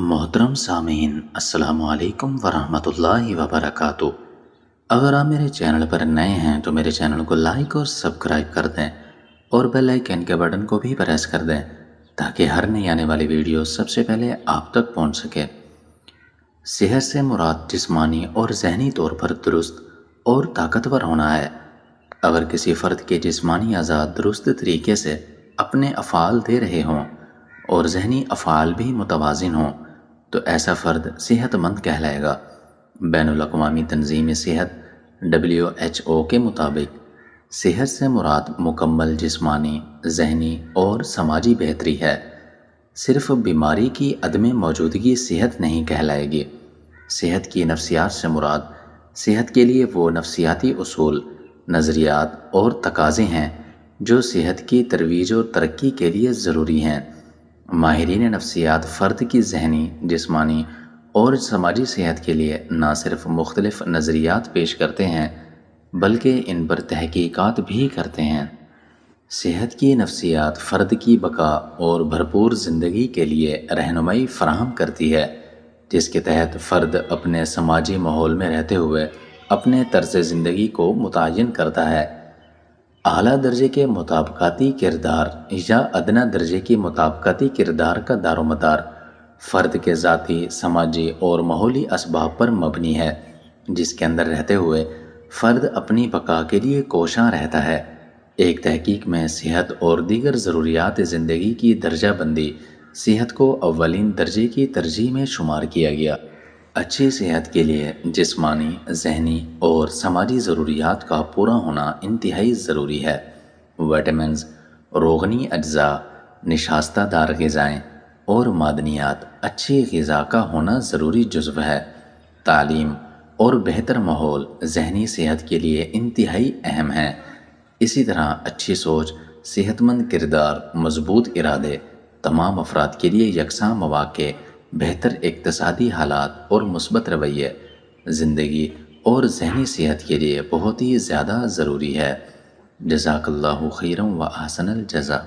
محترم سامعین، السلام علیکم ورحمۃ اللہ وبرکاتہ۔ اگر آپ میرے چینل پر نئے ہیں تو میرے چینل کو لائک اور سبسکرائب کر دیں اور بیل آئیکن کے بٹن کو بھی پریس کر دیں تاکہ ہر نئی آنے والی ویڈیو سب سے پہلے آپ تک پہنچ سکے۔ صحت سے مراد جسمانی اور ذہنی طور پر درست اور طاقتور ہونا ہے۔ اگر کسی فرد کے جسمانی اعضاء درست طریقے سے اپنے افعال دے رہے ہوں اور ذہنی افعال بھی متوازن ہوں تو ایسا فرد صحت مند کہلائے گا۔ بین الاقوامی تنظیم صحت WHO کے مطابق صحت سے مراد مکمل جسمانی، ذہنی اور سماجی بہتری ہے۔ صرف بیماری کی عدم موجودگی صحت نہیں کہلائے گی۔ صحت کی نفسیات سے مراد صحت کے لیے وہ نفسیاتی اصول، نظریات اور تقاضے ہیں جو صحت کی ترویج اور ترقی کے لیے ضروری ہیں۔ ماہرین نفسیات فرد کی ذہنی، جسمانی اور سماجی صحت کے لیے نہ صرف مختلف نظریات پیش کرتے ہیں بلکہ ان پر تحقیقات بھی کرتے ہیں۔ صحت کی نفسیات فرد کی بقا اور بھرپور زندگی کے لیے رہنمائی فراہم کرتی ہے، جس کے تحت فرد اپنے سماجی ماحول میں رہتے ہوئے اپنے طرز زندگی کو متعین کرتا ہے۔ اعلیٰ درجے کے مطابقاتی کردار یا ادنیٰ درجے کی مطابقاتی کردار کا دار و مدار فرد کے ذاتی، سماجی اور ماحولی اسباب پر مبنی ہے، جس کے اندر رہتے ہوئے فرد اپنی بقا کے لیے کوشاں رہتا ہے۔ ایک تحقیق میں صحت اور دیگر ضروریات زندگی کی درجہ بندی صحت کو اولین درجے کی ترجیح میں شمار کیا گیا۔ اچھی صحت کے لیے جسمانی، ذہنی اور سماجی ضروریات کا پورا ہونا انتہائی ضروری ہے۔ وٹامنز، روغنی اجزاء، نشاستہ دار غذائیں اور معدنیات اچھی غذا کا ہونا ضروری جزو ہے۔ تعلیم اور بہتر ماحول ذہنی صحت کے لیے انتہائی اہم ہے۔ اسی طرح اچھی سوچ، صحت مند کردار، مضبوط ارادے تمام افراد کے لیے یکساں مواقع، بہتر اقتصادی حالات اور مثبت رویے زندگی اور ذہنی صحت کے لیے بہت ہی زیادہ ضروری ہے۔ جزاک اللہ خیرا و احسن الجزا۔